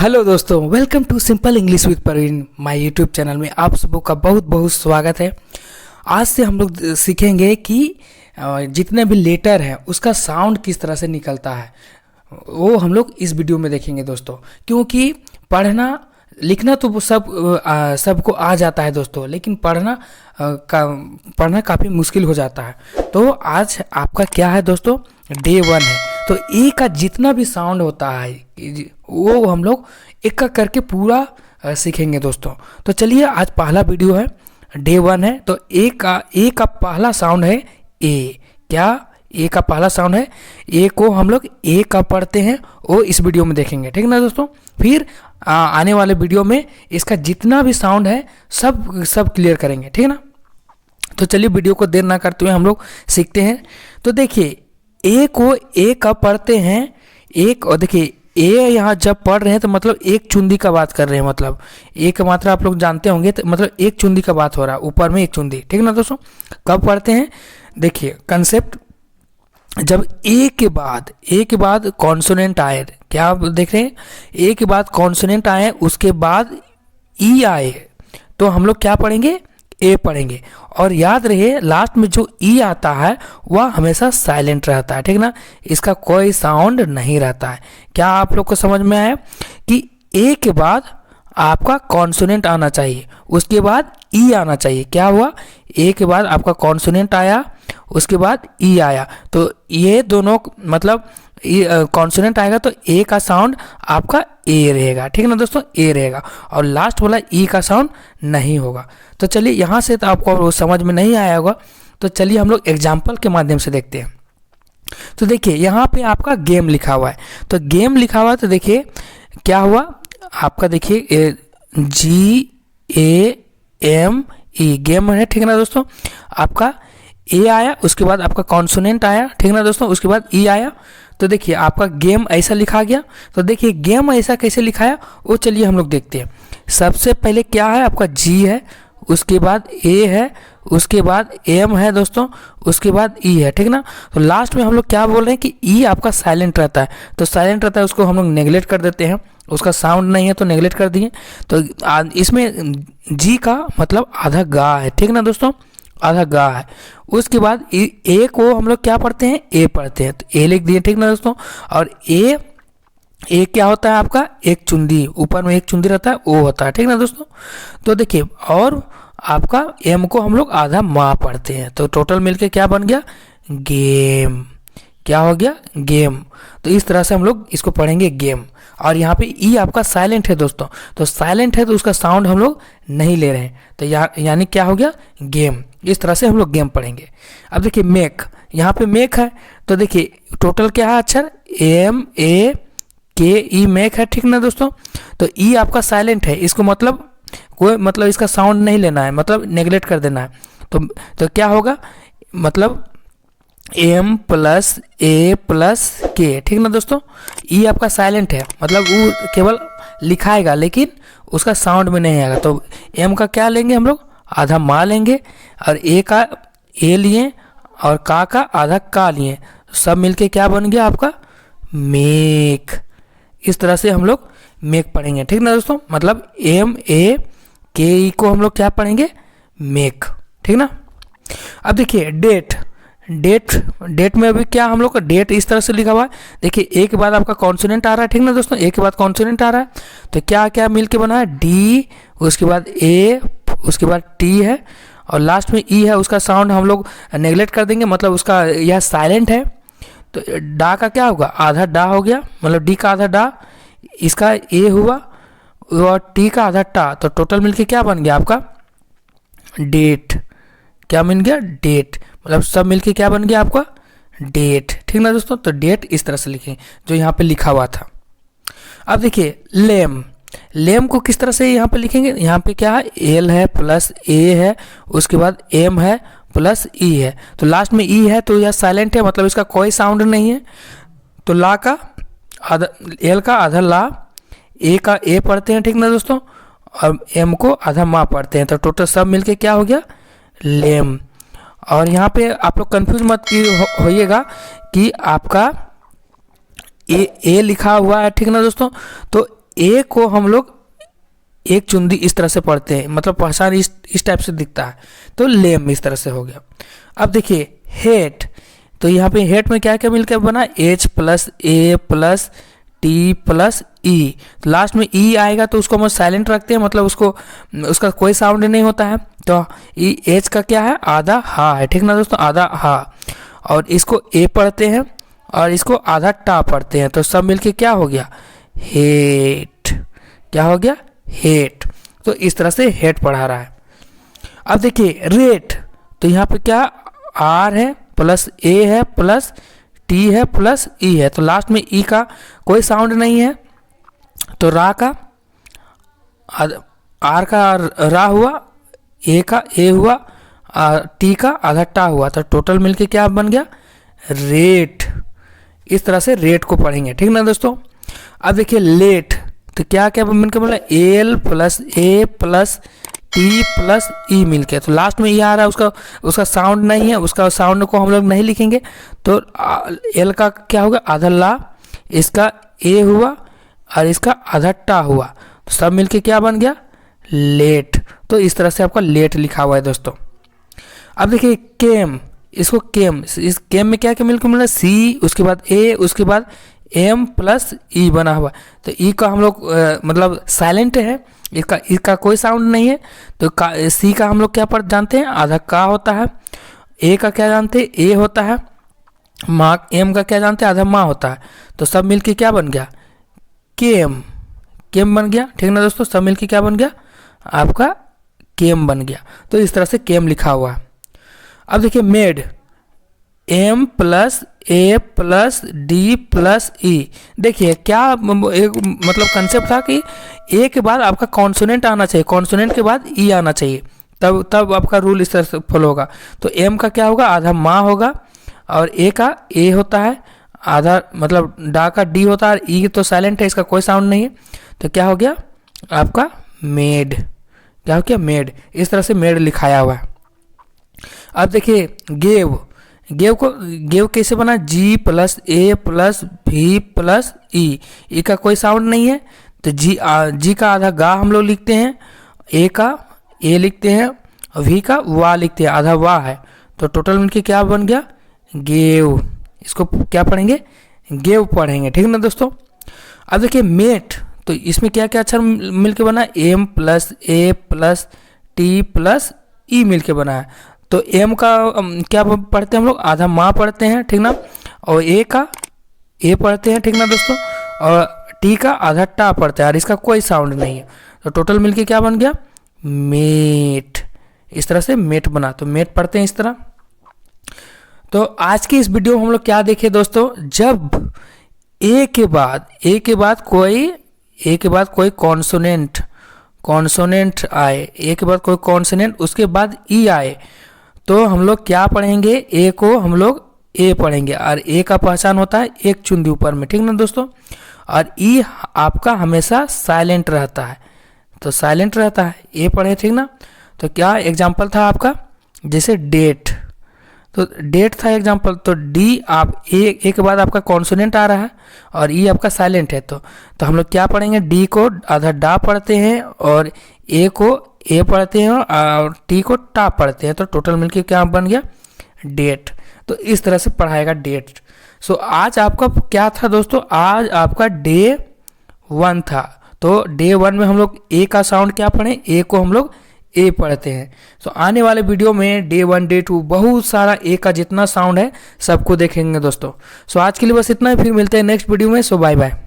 Hello दोस्तों, welcome to simple English with Praveen. My YouTube channel में आप सबों का बहुत बहुत स्वागत है। आज से हम लोग सीखेंगे कि जितने भी लेटर हैं उसका साउंड किस तरह से निकलता है, वो हम लोग इस वीडियो में देखेंगे दोस्तों। क्योंकि पढ़ना लिखना तो सबको आ जाता है दोस्तों, लेकिन पढ़ना काफ़ी मुश्किल हो जाता है। तो आज आपका क्या है दोस्तों, डे 1 है। तो ए का जितना भी साउंड होता है वो हम लोग एक का करके पूरा सीखेंगे दोस्तों। तो चलिए, आज पहला वीडियो है, डे 1 है। तो ए का पहला साउंड है ए। क्या ए का पहला साउंड है? ए को हम लोग ए का पढ़ते हैं, वो इस वीडियो में देखेंगे, ठीक ना दोस्तों। फिर आने वाले वीडियो में इसका जितना भी साउंड है सब क्लियर करेंगे, ठीक है ना। तो चलिए, वीडियो को देर ना करते हुए हम लोग सीखते हैं। तो देखिए, ए को ए का पढ़ते हैं एक, और देखिए ए यहाँ जब पढ़ रहे हैं तो मतलब एक चुंदी का बात कर रहे हैं। मतलब ए का मात्रा आप लोग जानते होंगे, तो मतलब एक चुंदी का बात हो रहा है, ऊपर में एक चुंदी, ठीक ना दोस्तों। कब पढ़ते हैं? देखिए कंसेप्ट, जब ए के बाद कॉन्सोनेंट आए। क्या आप देख रहे हैं? ए के बाद कॉन्सोनेंट आए, उसके बाद ई आए, तो हम लोग क्या पढ़ेंगे? ए पढ़ेंगे। और याद रहे, लास्ट में जो ई आता है वह हमेशा साइलेंट रहता है, ठीक ना। इसका कोई साउंड नहीं रहता है। क्या आप लोग को समझ में आया कि ए के बाद आपका कॉन्सोनेंट आना चाहिए, उसके बाद ई आना चाहिए। क्या हुआ? ए के बाद आपका कॉन्सोनेंट आया, उसके बाद ई आया, तो ये दोनों मतलब कॉन्सोनेंट आएगा तो ए का साउंड आपका ए रहेगा, ठीक है ना दोस्तों, ए रहेगा। और लास्ट वाला ई का साउंड नहीं होगा। तो चलिए, यहाँ से तो आपको समझ में नहीं आया होगा, तो चलिए हम लोग एग्जाम्पल के माध्यम से देखते हैं। तो देखिए, यहाँ पे आपका गेम लिखा हुआ है। तो गेम लिखा हुआ है, तो देखिए क्या हुआ आपका, देखिए GAME गेम है, ठीक है ना दोस्तों। आपका ए आया, उसके बाद आपका कॉन्सोनेंट आया, ठीक है ना दोस्तों, उसके बाद ई आया। तो देखिए आपका गेम ऐसा लिखा गया। तो देखिए गेम ऐसा कैसे लिखाया, वो चलिए हम लोग देखते हैं। सबसे पहले क्या है आपका, जी है, उसके बाद ए है, उसके बाद एम है दोस्तों, उसके बाद ई है, ठीक ना। तो लास्ट में हम लोग क्या बोल रहे हैं कि ई आपका साइलेंट रहता है। तो साइलेंट रहता है, उसको हम लोग नेगलेक्ट कर देते हैं, उसका साउंड नहीं है तो नेगलेक्ट कर दिए। तो इसमें जी का मतलब आधा गा है, ठीक ना दोस्तों, आधा गा है। उसके बाद ए को हम लोग क्या पढ़ते हैं? ए पढ़ते हैं, तो ए लिख दिए, ठीक ना दोस्तों। और ए क्या होता है आपका? एक चुंदी, ऊपर में एक चुंदी रहता है, वो होता है, ठीक ना दोस्तों। तो देखिए, और आपका एम को हम लोग आधा माँ पढ़ते हैं, तो टोटल मिलके क्या बन गया? गेम। क्या हो गया? गेम। तो इस तरह से हम लोग इसको पढ़ेंगे, गेम। और यहाँ पे ई आपका साइलेंट है दोस्तों, तो साइलेंट है तो उसका साउंड हम लोग नहीं ले रहे हैं, तो यानी क्या हो गया? गेम। इस तरह से हम लोग गेम पढ़ेंगे। अब देखिए मेक, यहाँ पे मेक है, तो देखिए टोटल क्या है अक्षर? MEAKE, मेक है, ठीक ना दोस्तों। तो ई आपका साइलेंट है, इसको मतलब कोई मतलब इसका साउंड नहीं लेना है, मतलब नेगलेक्ट कर देना है। तो क्या होगा? मतलब M + A + K, ठीक ना दोस्तों। ई आपका साइलेंट है, मतलब वो केवल लिखाएगा लेकिन उसका साउंड में नहीं आएगा। तो एम का क्या लेंगे हम लोग? आधा माँ लेंगे, और ए का ए लिए, और का आधा का लिए, सब मिलके क्या बन गया आपका? मेक। इस तरह से हम लोग मेक पढ़ेंगे, ठीक ना दोस्तों। मतलब MEAKE को हम लोग क्या पढ़ेंगे? मेक, ठीक ना। अब देखिए डेट में अभी क्या हम लोग का डेट इस तरह से लिखा हुआ है। देखिए ए के बाद आपका कॉन्सोनेंट आ रहा है, ठीक ना दोस्तों, ए के बाद कॉन्सोनेंट आ रहा है, तो क्या क्या मिलके बना है? डी, उसके बाद ए, उसके बाद टी है, और लास्ट में ई है। उसका साउंड हम लोग नेगलेक्ट कर देंगे, मतलब उसका यह साइलेंट है। तो डा का क्या होगा? आधा डा हो गया, मतलब डी का आधा डा, इसका ए हुआ, और टी का आधा टा, तो टोटल मिलके क्या बन गया आपका? डेट। क्या बन गया? डेट। मतलब सब मिलके क्या बन गया आपका? डेट, ठीक ना दोस्तों। तो डेट इस तरह से लिखें जो यहाँ पे लिखा हुआ था। अब देखिए लेम को किस तरह से यहाँ पे लिखेंगे? यहाँ पे क्या है? एल है प्लस ए है, उसके बाद एम है प्लस ई है, तो लास्ट में ई है, तो यह साइलेंट है, मतलब इसका कोई साउंड नहीं है। तो ला का आधा, एल का आधा ला, ए का ए पढ़ते हैं, ठीक ना दोस्तों, और एम को आधा मा पढ़ते हैं, तो टोटल सब मिलके क्या हो गया? लेम। और यहाँ पे आप लोग कंफ्यूज मत होइएगा कि आपका ए लिखा हुआ है, ठीक ना दोस्तों। तो ए को हम लोग एक चुंदी इस तरह से पढ़ते हैं, मतलब पहचान इस टाइप से दिखता है। तो लेम इस तरह से हो गया। अब देखिए हेट, तो यहाँ पे हेट में क्या क्या मिलकर बना, एच प्लस ए प्लस टी प्लस ई। तो लास्ट में ई आएगा तो उसको हम साइलेंट रखते हैं, मतलब उसका कोई साउंड नहीं होता है। तो ई एच का क्या है, आधा हा है, ठीक ना दोस्तों, आधा हा। और इसको ए पढ़ते हैं और इसको आधा टा पढ़ते हैं, तो सब मिलके क्या हो गया, हेट। क्या हो गया, हेट। तो इस तरह से हेट पढ़ा रहा है। अब देखिए रेट, तो यहाँ पे क्या, आर है प्लस ए है प्लस टी है प्लस ई है। तो लास्ट में ई का कोई साउंड नहीं है, तो रा का आर का रा हुआ, ए का ए हुआ, टी का आधा टा हुआ। तो टोटल मिलके क्या बन गया, रेट। इस तरह से रेट को पढ़ेंगे, ठीक ना दोस्तों। अब देखिए लेट, तो क्या क्या मिलकर बोला, एल प्लस ए प्लस टी प्लस ई मिलके। तो लास्ट में ये आ रहा है, उसका साउंड नहीं है, उसका साउंड को हम लोग नहीं लिखेंगे। तो एल का क्या होगा, आधा ला, इसका ए हुआ और इसका आधा टा हुआ। तो सब मिलके क्या बन गया, लेट। तो इस तरह से आपका लेट लिखा हुआ है दोस्तों। अब देखिए केम, इसको केम, इस केम में क्या क्या मिलकर मिला, सी, उसके बाद ए, उसके बाद एम प्लस ई बना हुआ। तो ई का हम लोग मतलब साइलेंट है, इसका कोई साउंड नहीं है। तो सी का हम लोग क्या पर जानते हैं, आधा का होता है। ए का क्या जानते हैं, ए होता है। माँ, एम का क्या जानते हैं, आधा माँ होता है। तो सब मिलके क्या बन गया, केम। केम बन गया, ठीक ना दोस्तों। सब मिलके क्या बन गया, आपका केम बन गया। तो इस तरह से केम लिखा हुआ है। अब देखिए मेड, एम प्लस ए प्लस डी प्लस ई। देखिए क्या एक मतलब कंसेप्ट था कि ए के बाद आपका कॉन्सोनेंट आना चाहिए, कॉन्सोनेंट के बाद ई आना चाहिए, तब आपका रूल इस तरह से फॉलो होगा। तो एम का क्या होगा, आधा माँ होगा, और ए का ए होता है, आधा मतलब डा का डी होता है, और ई तो साइलेंट है, इसका कोई साउंड नहीं है। तो क्या हो गया आपका मेड। क्या हो गया, मेड। इस तरह से मेड लिखाया हुआ है। अब देखिए गेव, गेव कैसे बना, जी प्लस ए प्लस भी प्लस ई का कोई साउंड नहीं है। तो जी का आधा गा हम लोग लिखते हैं, ए का ए लिखते हैं, वी का वा लिखते हैं, आधा वा है। तो टोटल मिलके क्या बन गया, गेव। इसको क्या पढ़ेंगे, गेव पढ़ेंगे, ठीक ना दोस्तों। अब देखिए मेट, तो इसमें क्या क्या अक्षर मिलके बना, एम प्लस ए प्लस टी प्लस ई मिलके बना है। तो एम का क्या पढ़ते हैं हम लोग, आधा माँ पढ़ते हैं, ठीक ना। और ए का ए पढ़ते हैं, ठीक ना दोस्तों। और टी का आधा टा पढ़ते हैं, और इसका कोई साउंड नहीं है। तो टोटल मिलके क्या बन गया, मेट। इस तरह से मेट बना, तो मेट पढ़ते हैं इस तरह। तो आज की इस वीडियो में हम लोग क्या देखे दोस्तों, जब ए के बाद कोई कॉन्सोनेंट आए, ए के बाद कोई कॉन्सोनेंट, उसके बाद ई आए, तो हम लोग क्या पढ़ेंगे, ए को हम लोग ए पढ़ेंगे, और ए का पहचान होता है एक चुंदी ऊपर में, ठीक ना दोस्तों। और ई आपका हमेशा साइलेंट रहता है, तो साइलेंट रहता है, ए पढ़े, ठीक ना। तो क्या एग्जाम्पल था आपका, जैसे डेट, तो डेट था एग्जाम्पल। तो डी आप ए के बाद आपका कॉन्सोनेंट आ रहा है, और ई आपका साइलेंट है। तो हम लोग क्या पढ़ेंगे, डी को आधा डा पढ़ते हैं, और ए को ए पढ़ते हैं, और टी को टा पढ़ते हैं। तो टोटल मिलके क्या बन गया, डेट। तो इस तरह से पढ़ाएगा डेट। सो आज आपका क्या था दोस्तों, आज आपका डे 1 था। तो डे 1 में हम लोग ए का साउंड क्या पढ़े, ए को हम लोग ए पढ़ते हैं। सो आने वाले वीडियो में डे 1 डे 2 बहुत सारा ए का जितना साउंड है सबको देखेंगे दोस्तों। सो आज के लिए बस इतना ही, फिर मिलते हैं नेक्स्ट वीडियो में। सो बाय बाय।